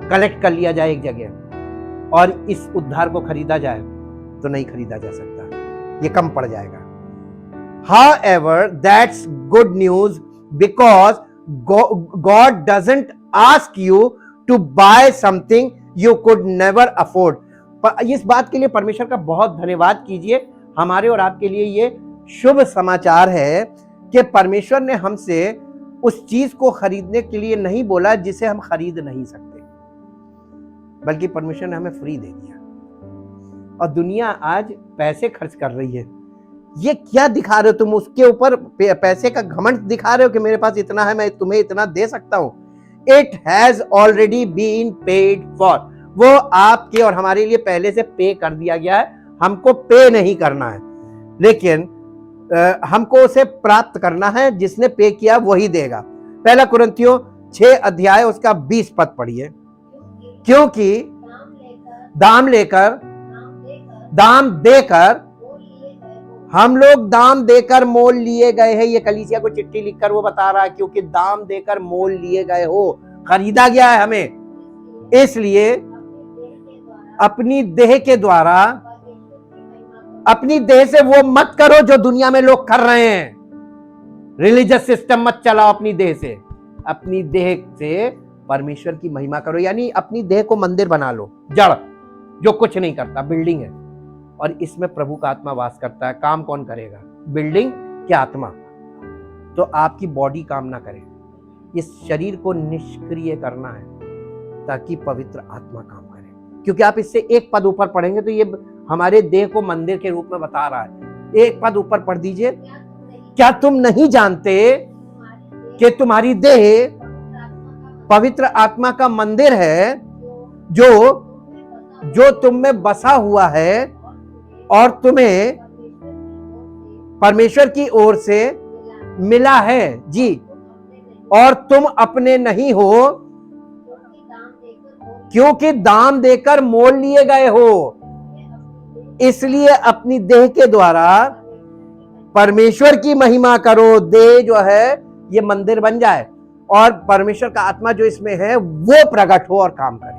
कलेक्ट कर लिया जाए एक जगह और इस उद्धार को खरीदा जाए, तो नहीं खरीदा जा सकता, ये कम पड़ जाएगा। However, that's good news, because God doesn't ask you to buy something you could never afford. इस बात के लिए परमेश्वर का बहुत धन्यवाद कीजिए। हमारे और आपके लिए ये शुभ समाचार है कि परमेश्वर ने हमसे उस चीज को खरीदने के लिए नहीं बोला जिसे हम खरीद नहीं सकते, बल्कि परमेश्वर ने हमें फ्री दे दिया। और दुनिया आज पैसे खर्च कर रही है। ये क्या दिखा रहे हो तुम? उसके ऊपर पैसे का घमंड दिखा रहे हो कि मेरे पास इतना है, मैं तुम्हें इतना दे सकता हूं। It has already been paid for. वो आपके और हमारे लिए पहले से पे कर दिया गया है। हमको पे नहीं करना है, लेकिन हमको उसे प्राप्त करना है। जिसने पे किया वही देगा। पहला कुरिन्थियों 6 अध्याय उसका 20 पद पढ़िए। क्योंकि दाम देकर हम लोग दाम देकर मोल लिए गए हैं। ये कलीसिया को चिट्ठी लिखकर वो बता रहा है, क्योंकि दाम देकर मोल लिए गए हो, खरीदा गया है हमें। इसलिए अपनी देह के द्वारा, अपनी देह से वो मत करो जो दुनिया में लोग कर रहे हैं। रिलीजियस सिस्टम मत चलाओ अपनी देह से। अपनी देह से परमेश्वर की महिमा करो, यानी अपनी देह को मंदिर बना लो, जड़ जो कुछ नहीं करता, बिल्डिंग है, और इसमें प्रभु का आत्मा वास करता है। काम कौन करेगा? बिल्डिंग की आत्मा। तो आपकी बॉडी काम ना करे, इस शरीर को निष्क्रिय करना है ताकि पवित्र आत्मा काम करे। क्योंकि आप इससे एक पद ऊपर पढ़ेंगे तो ये हमारे देह को मंदिर के रूप में बता रहा है। एक पद ऊपर पढ़ दीजिए। क्या तुम नहीं जानते कि तुम्हारी देह पवित्र आत्मा का मंदिर है जो तुम में बसा हुआ है और तुम्हें परमेश्वर की ओर से मिला है जी, और तुम अपने नहीं हो क्योंकि दाम देकर मोल लिए गए हो। इसलिए अपनी देह के द्वारा परमेश्वर की महिमा करो। देह जो है ये मंदिर बन जाए और परमेश्वर का आत्मा जो इसमें है वो प्रकट हो और काम करे।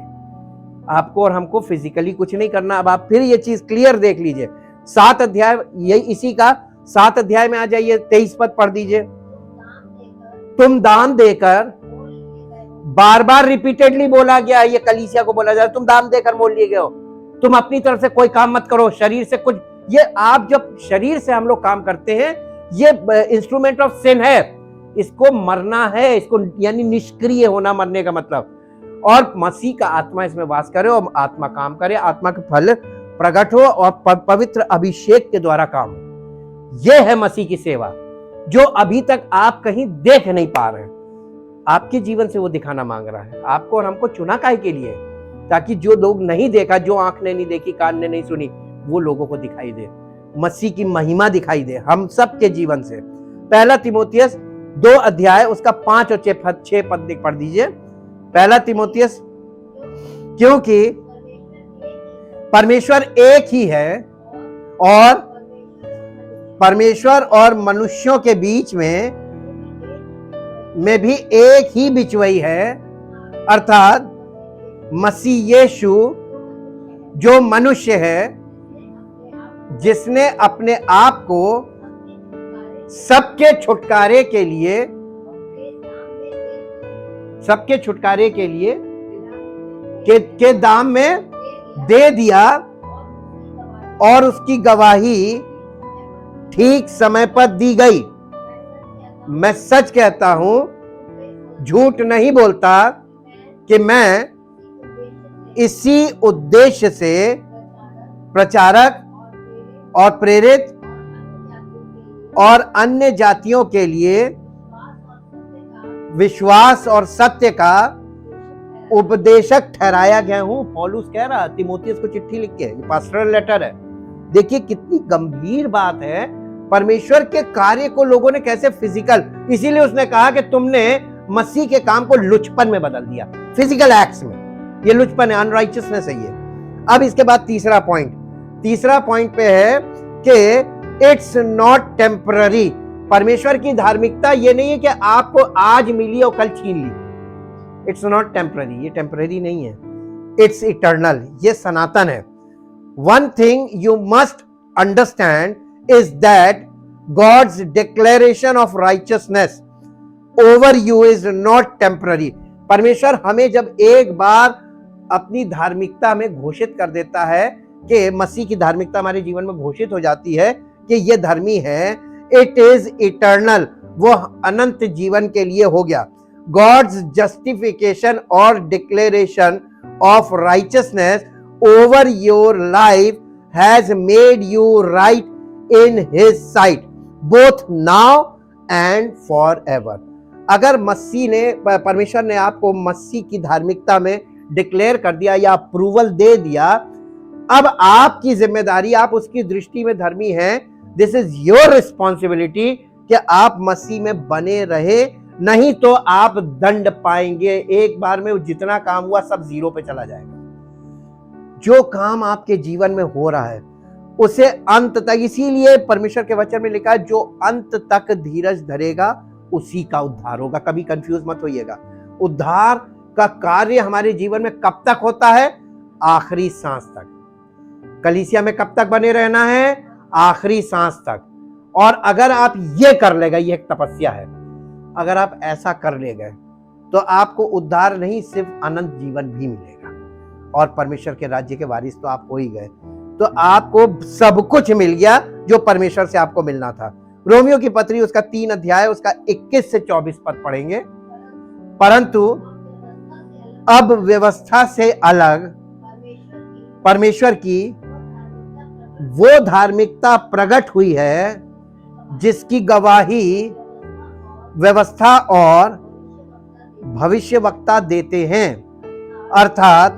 आपको और हमको फिजिकली कुछ नहीं करना। अब आप फिर ये चीज क्लियर देख लीजिए। 7 अध्याय, यही इसी का 7 अध्याय में आ जाइए, 23 पद पढ़ दीजिए। तुम दान देकर, बार बार रिपीटेडली बोला गया, ये कलीसिया को बोला जा रहा है, तुम दान देकर मोल लिए गए हो। तुम अपनी तरफ से कोई काम मत करो, शरीर से कुछ। ये आप जब शरीर से हम लोग काम करते हैं, ये इंस्ट्रूमेंट ऑफ सिन है, इसको मरना है, इसको यानी निष्क्रिय होना, मरने का मतलब। और मसीह का आत्मा इसमें वास करे और आत्मा काम करे, आत्मा के फल प्रकट हो और पवित्र अभिषेक के द्वारा काम हो। यह है मसीह की सेवा, जो अभी तक आप कहीं देख नहीं पा रहे हैं। आपके जीवन से वो दिखाना मांग रहा है। आपको और हमको चुना काहे के लिए? ताकि जो लोग नहीं देखा, जो आंख ने नहीं देखी, कान ने नहीं सुनी, वो लोगों को दिखाई दे, मसीह की महिमा दिखाई दे हम सबके जीवन से। 1 तीमुथियुस 2 अध्याय उसका 5 और 6 पद पढ़ दीजिए। 1 तीमुथियुस, क्योंकि परमेश्वर एक ही है और परमेश्वर और मनुष्यों के बीच में भी एक ही बिचवई है, अर्थात मसीह यीशु जो मनुष्य है, जिसने अपने आप को सबके छुटकारे के लिए के दाम में दे दिया और उसकी गवाही ठीक समय पर दी गई। मैं सच कहता हूं, झूठ नहीं बोलता, कि मैं इसी उद्देश्य से प्रचारक और प्रेरित और अन्य जातियों के लिए विश्वास और सत्य का उपदेशक ठहराया गया हूं। पौलुस कह रहा, तीमुथियुस को चिट्ठी लिख के, ये पास्टरल लेटर है। देखिए कितनी गंभीर बात है। परमेश्वर के कार्य को लोगों ने कैसे फिजिकल, इसीलिए उसने कहा कि तुमने मसीह के काम को लुचपन में बदल दिया, फिजिकल एक्ट्स में। ये लुचपन है, अनराइचियसनेस है ये। अब इसके बाद तीसरा पॉइंट पे है कि इट्स नॉट टेम्पररी। परमेश्वर की धार्मिकता ये नहीं है कि आपको आज मिली और कल छीन ली। इट्स नॉट टेम्पररी, ये टेम्पररी नहीं है, इट्स इटर्नल, ये सनातन है। One thing you must understand is that God's declaration of righteousness over you is not temporary. परमेश्वर हमें जब एक बार अपनी धार्मिकता में घोषित कर देता है कि मसीह की धार्मिकता हमारे जीवन में घोषित हो जाती है कि ये धर्मी है, इट इज इटर्नल, वो अनंत जीवन के लिए हो गया। God's justification or declaration of righteousness over your life has made you right in his sight both now and forever. अगर मसीह ने, परमेश्वर ने आपको मसीह की धार्मिकता में डिक्लेयर कर दिया या अप्रूवल दे दिया, अब आपकी जिम्मेदारी, आप उसकी दृष्टि में धर्मी हैं। दिस इज योर रिस्पॉन्सिबिलिटी कि आप मसीह में बने रहे, नहीं तो आप दंड पाएंगे। एक बार में जितना काम हुआ सब जीरो पे चला जाएगा। जो काम आपके जीवन में हो रहा है उसे अंत तक, इसीलिए परमेश्वर के वचन में लिखा है जो अंत तक धीरज धरेगा उसी का उद्धार होगा। कभी कंफ्यूज मत होइएगा। उद्धार का कार्य हमारे जीवन में कब तक होता है? आखिरी सांस तक। कलीसिया में कब तक बने रहना है? आखिरी सांस तक। और अगर आप ये कर ले गए, ये एक तपस्या है, अगर आप ऐसा कर ले गए तो आपको उद्धार नहीं सिर्फ अनंत जीवन भी मिलेगा और परमेश्वर के राज्य के वारिस तो आप हो ही गए। तो आपको सब कुछ मिल गया जो परमेश्वर से आपको मिलना था। रोमियो की पत्री उसका 3 अध्याय उसका 21 से 24 पद पढ़ेंगे। परंतु अब व्यवस्था से अलग परमेश्वर की वो धार्मिकता प्रकट हुई है जिसकी गवाही व्यवस्था और भविष्यवक्ता देते हैं, अर्थात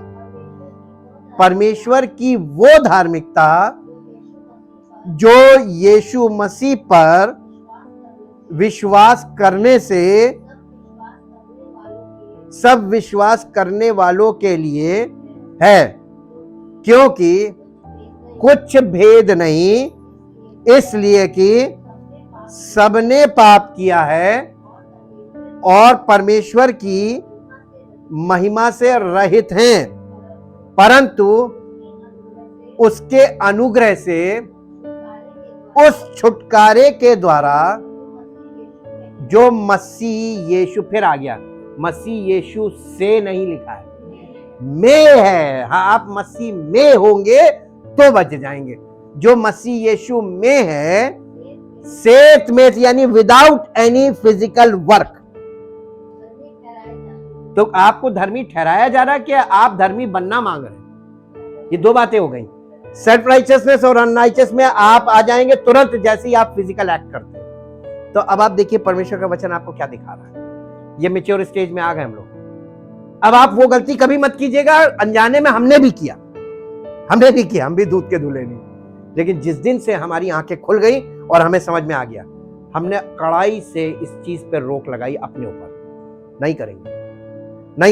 परमेश्वर की वो धार्मिकता जो यीशु मसीह पर विश्वास करने से सब विश्वास करने वालों के लिए है, क्योंकि कुछ भेद नहीं, इसलिए कि सबने पाप किया है और परमेश्वर की महिमा से रहित हैं, परंतु उसके अनुग्रह से उस छुटकारे के द्वारा जो मसीह यीशु, फिर आ गया, मसीह यीशु से नहीं लिखा है, में है। हाँ, आप मसीह में होंगे तो बच जाएंगे। जो मसीह यीशु में है, सेत में यानी विदाउट एनी फिजिकल वर्क। तो आपको धर्मी ठहराया जा रहा है कि आप धर्मी बनना मांग रहे हैं? ये दो बातें हो गई। सेल्फ राइचियसनेस और अनराइचियस में आप आ जाएंगे तुरंत जैसे ही आप फिजिकल एक्ट करते हैं। तो अब आप देखिए परमेश्वर का वचन आपको क्या दिखा रहा है। ये मैच्योर स्टेज में आ गए हम लोग। अब आप वो गलती कभी मत कीजिएगा, अनजाने में हमने भी किया, हम भी दूध के धुले नहीं। लेकिन जिस दिन से हमारी आंखें खुल गई और हमें समझ में आ गया, हमने कड़ाई से इस चीज पर रोक लगाई अपने ऊपर। नहीं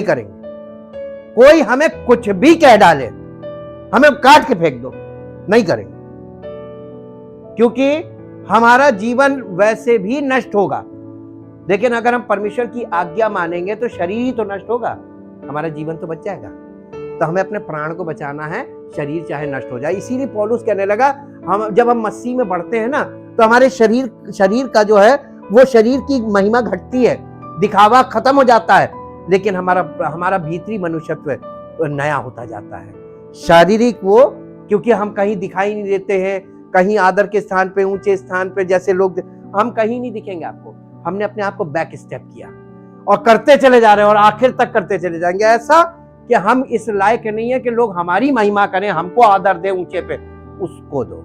करेंगे। कोई हमें कुछ भी कह डाले, हमें काट के फेंक दो, नहीं करेंगे, क्योंकि हमारा जीवन वैसे भी नष्ट होगा। लेकिन अगर हम परमेश्वर की आज्ञा मानेंगे तो शरीर ही तो नष्ट होगा, हमारा जीवन तो बच जाएगा। तो हमें अपने प्राण को बचाना है, शरीर चाहे नष्ट हो जाए। इसीलिए पौलुस कहने लगा, जब हम मसीह में बढ़ते हैं ना, तो हमारे शरीर का जो है वो शरीर की महिमा घटती है, दिखावा खत्म हो जाता है, लेकिन हमारा भीतरी मनुष्यत्व नया होता जाता है। शारीरिक वो, क्योंकि हम कहीं दिखाई नहीं देते हैं, कहीं आदर के स्थान पे, ऊंचे स्थान पे जैसे लोग, हम कहीं नहीं दिखेंगे आपको। हमने अपने आप को बैक स्टेप किया और करते चले जा रहे हैं और आखिर तक करते चले जाएंगे, ऐसा कि हम इस लायक नहीं है कि लोग हमारी महिमा करें, हमको आदर दे ऊंचे पे। उसको दो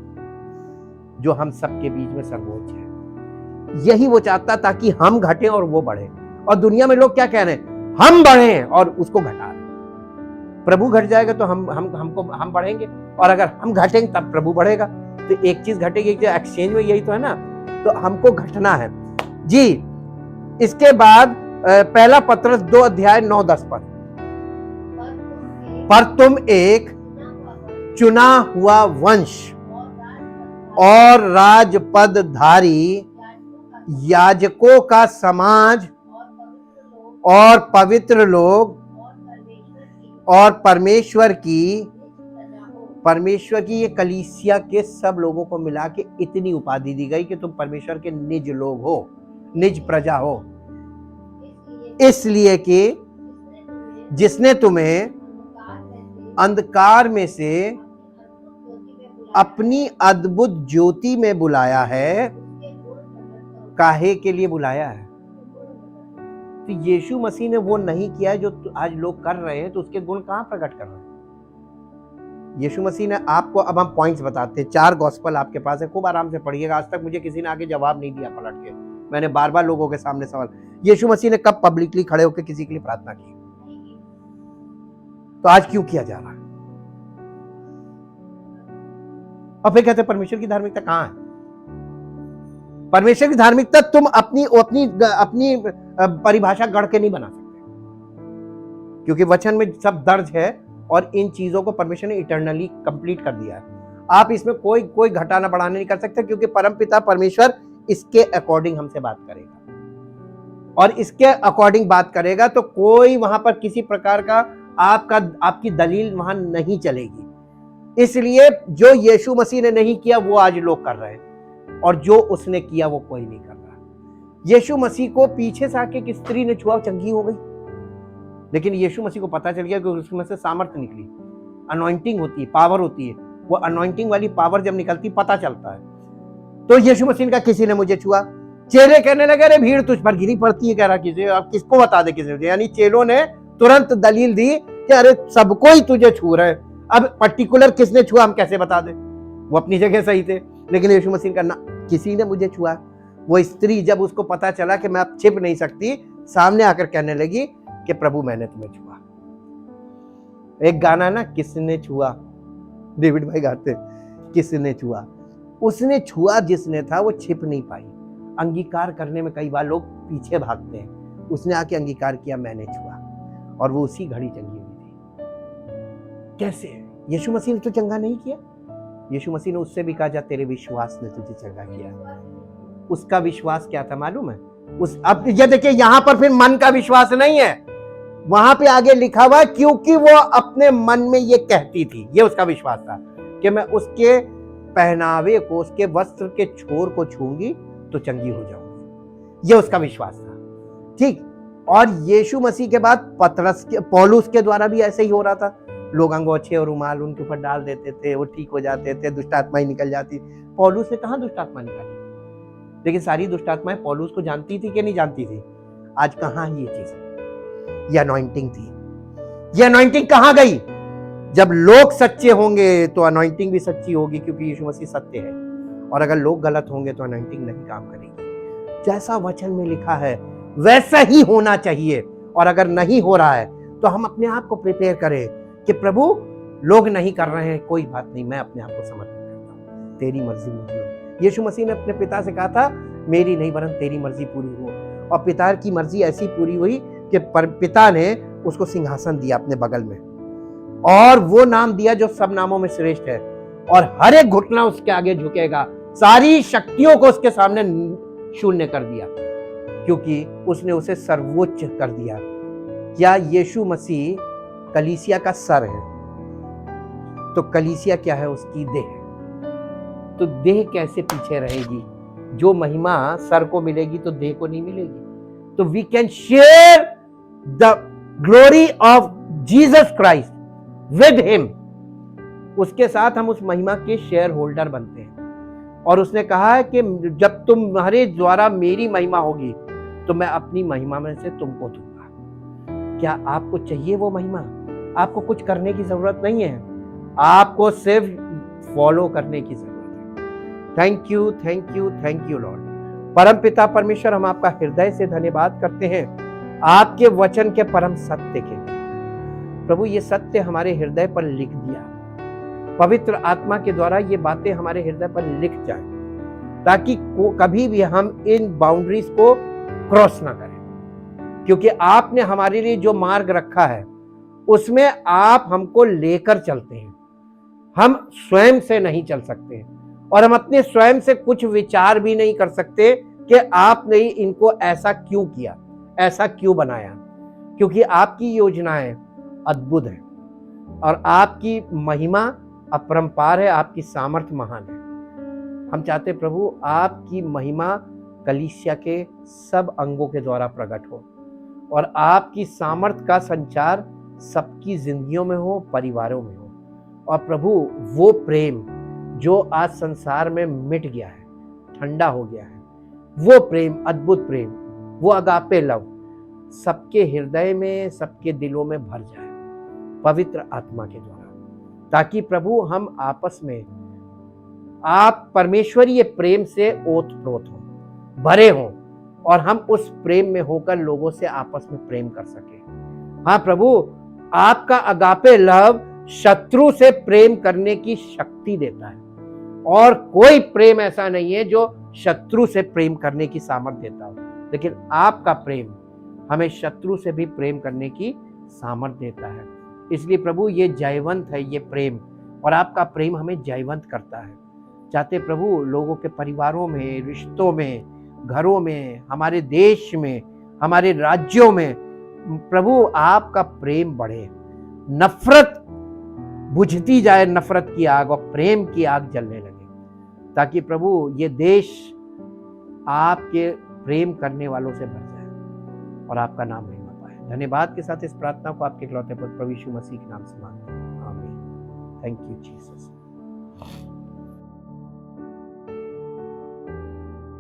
जो हम सबके बीच में सर्वोच्च है। यही वो चाहता ताकि हम घटें और वो बढ़े। और दुनिया में लोग क्या कह रहे हैं? हम बढ़े और उसको घटा रहे। प्रभु घट जाएगा तो हम बढ़ेंगे, और अगर हम घटेंगे तब प्रभु बढ़ेगा। तो एक चीज घटेगी, एक एक्सचेंज में, यही तो है ना। तो हमको घटना है जी। इसके बाद पहला पत्रस 2 अध्याय 9-10 पद। पर तुम एक चुना हुआ वंश और राजपदधारी याजकों का समाज और पवित्र लोग और परमेश्वर की ये कलीसिया के सब लोगों को मिला के इतनी उपाधि दी गई कि तुम परमेश्वर के निज लोग हो, निज प्रजा हो। इसलिए कि जिसने तुम्हें अंधकार में से अपनी अद्भुत ज्योति में बुलाया है। काहे के लिए बुलाया है? तो यीशु मसीह ने वो नहीं किया है जो आज लोग कर रहे हैं, तो उसके गुण कहां प्रकट कर रहे हैं? यीशु मसीह ने आपको, अब हम पॉइंट्स बताते हैं। 4 गॉस्पल आपके पास है, खूब आराम से पढ़िएगा। आज तक मुझे किसी ने आगे जवाब नहीं दिया पलट के। मैंने बार बार लोगों के सामने सवाल, यीशु मसीह ने कब पब्लिकली खड़े होकर किसी के लिए प्रार्थना की? तो आज क्यों किया जा रहा है? और फिर कहते परमेश्वर की धार्मिकता कहां है? परमेश्वर की धार्मिकता तुम अपनी परिभाषा गढ़ के नहीं बना सकते, क्योंकि वचन में सब दर्ज है। और इन चीजों को परमेश्वर ने इटर्नली कंप्लीट कर दिया है। आप इसमें कोई घटाना बढ़ाना नहीं कर सकते, क्योंकि परमपिता परमेश्वर इसके अकॉर्डिंग हमसे बात करेगा, और इसके अकॉर्डिंग बात करेगा तो कोई वहां पर किसी प्रकार का आपकी दलील वहां नहीं चलेगी। इसलिए जो यीशु मसीह ने नहीं किया वो आज लोग कर रहे हैं, और जो उसने किया वो कोई नहीं कर रहा। यीशु मसीह को पीछे से आके एक स्त्री ने छुआ, चंगी हो गई, लेकिन यीशु मसीह को पता चल गया कि उसमें से सामर्थ्य निकली, अनॉइंटिंग होती है, पावर होती है। वो अनॉइंटिंग वाली पावर जब निकलती पता चलता है। तो यीशु मसीह का किसी ने मुझे छुआ, चेले कहने लगे अरे भीड़ तुझ पर गिरी पड़ती है, कह रहा किसी अब किसको बता दे किसी, यानी चेलों ने तुरंत दलील दी कि अरे सबको ही तुझे छू रहे, अब पर्टिकुलर किसने छुआ हम कैसे बता दे। वो अपनी जगह सही थे, लेकिन यीशु मसीह का ना किसी ने मुझे छुआ। वो स्त्री जब उसको पता चला कि मैं अब छिप नहीं सकती, सामने आकर कहने लगी कि प्रभु मैंने तुम्हें छुआ। एक गाना ना, किसने छुआ, डेविड भाई गाते, किसने छुआ। उसने छुआ जिसने था, वो छिप नहीं पाई। अंगीकार करने में कई बार लोग पीछे भागते हैं, उसने आके अंगीकार किया मैंने छुआ, और वो उसी घड़ी चंगी हुई थी। कैसे? यीशु मसीह ने तो चंगा नहीं किया। यीशु मसीह ने उससे भी कहा जा तेरे विश्वास ने तुझे चंगा किया। उसका विश्वास क्या था मालूम है? अब ये देखिए, यहां पर फिर मन का विश्वास नहीं है, वहां पे आगे लिखा हुआ क्योंकि वो अपने मन में ये कहती थी, ये उसका विश्वास था कि मैं उसके पहनावे को, उसके वस्त्र के छोर को छूंगी तो चंगी हो जाऊंगी। ये उसका विश्वास था, ठीक। और यीशु मसीह के बाद पौलुस के द्वारा भी ऐसे ही हो रहा था। लोग अंगोछे और रुमाल उनके ऊपर डाल देते थे, वो ठीक हो जाते थे, दुष्ट आत्माएं निकल जाती। पौलुस ने कहां दुष्ट आत्मा निकाली? लेकिन सारी दुष्ट आत्माएं पौलुस को जानती थी कि नहीं जानती थी? आज कहां ये चीज, ये अनॉइंटिंग थी। ये अनॉइंटिंग कहां गई? जब लोग सच्चे होंगे तो अनॉइंटिंग भी सच्ची होगी, क्योंकि यीशु मसीह सत्य है। और अगर लोग गलत होंगे तो अनॉइंटिंग नहीं काम करेगी। जैसा वचन में लिखा है वैसा ही होना चाहिए। और अगर नहीं हो रहा है तो हम अपने आप को प्रिपेयर करें कि प्रभु लोग नहीं कर रहे हैं, कोई बात नहीं, मैं अपने आप को समर्पित करता हूं, तेरी मर्जी मुझे। यीशु मसीह ने अपने पिता से कहा था मेरी नहीं वरन तेरी मर्जी पूरी हो, और पिता की मर्जी ऐसी पूरी हुई कि पिता ने उसको सिंहासन दिया अपने बगल में, और वो नाम दिया जो सब नामों में श्रेष्ठ है, और हर एक घुटना उसके आगे झुकेगा, सारी शक्तियों को उसके सामने शून्य कर दिया, क्योंकि उसने उसे सर्वोच्च कर दिया। क्या यीशु मसीह कलीसिया का सर है? तो कलीसिया क्या है? उसकी देह। तो देह कैसे पीछे रहेगी? जो महिमा सर को मिलेगी तो देह को नहीं मिलेगी। तो we can share the glory of Jesus Christ with him. उसके साथ हम उस महिमा के शेयर होल्डर बनते हैं। और उसने कहा है कि जब तुम्हारे द्वारा मेरी महिमा होगी तो मैं अपनी महिमा में से तुमको दूंगा। क्या आपको चाहिए वो महिमा? आपको कुछ करने की जरूरत नहीं है, आपको सिर्फ फॉलो करने की जरूरत है। Thank you, thank you, thank you Lord. परम पिता परमेश्वर, हम आपका हृदय से धन्यवाद करते हैं आपके वचन के परम सत्य के। प्रभु ये सत्य हमारे हृदय पर लिख दिया, पवित्र आत्मा के द्वारा ये बातें हमारे हृदय पर लिख जाए, ताकि कभी भी हम इन बाउंड्रीज को क्रॉस ना करें। क्योंकि आपने हमारे लिए जो मार्ग रखा है उसमें आप हमको लेकर चलते हैं। हम स्वयं से नहीं चल सकते, और हम अपने स्वयं से कुछ विचार भी नहीं कर सकते कि आपने इनको ऐसा क्यों किया, ऐसा क्यों बनाया। क्योंकि आपकी योजनाएं अद्भुत है, और आपकी महिमा अपरंपार है, आपकी सामर्थ्य महान है। हम चाहते प्रभु आपकी महिमा कलीसिया के सब अंगों के द्वारा प्रकट हो, और आपकी सामर्थ्य का संचार सबकी जिंदगियों में हो, परिवारों में हो। और प्रभु वो प्रेम जो आज संसार में मिट गया है, ठंडा हो गया है, वो प्रेम, अद्भुत प्रेम, वो अगापे लव सबके हृदय में, सबके दिलों में भर जाए पवित्र आत्मा के द्वारा, ताकि प्रभु हम आपस में आप परमेश्वरीय प्रेम से ओतप्रोत हों, भरे हों, और हम उस प्रेम में होकर लोगों से आपस में प्रेम कर सके। हाँ प्रभु, आपका अगापे लव शत्रु से प्रेम करने की शक्ति देता है, और कोई प्रेम ऐसा नहीं है जो शत्रु से प्रेम करने की सामर्थ्य देता हो, लेकिन आपका प्रेम हमें शत्रु से भी प्रेम करने की सामर्थ्य देता है। इसलिए प्रभु ये जयवंत है ये प्रेम, और आपका प्रेम हमें जयवंत करता है। चाहते प्रभु लोगों के परिवारों में, रिश्तों में, घरों में, हमारे देश में, हमारे राज्यों में प्रभु आपका प्रेम बढ़े, नफरत बुझती जाए, नफरत की आग और प्रेम की आग जलने लगे, ताकि प्रभु ये देश आपके प्रेम करने वालों से भर जाए और आपका नाम महिमा पाए। धन्यवाद के साथ इस प्रार्थना को आपके इकलौते पुत्र प्रभु यीशु मसीह के नाम से मांगते हैं, आमीन। Thank you Jesus.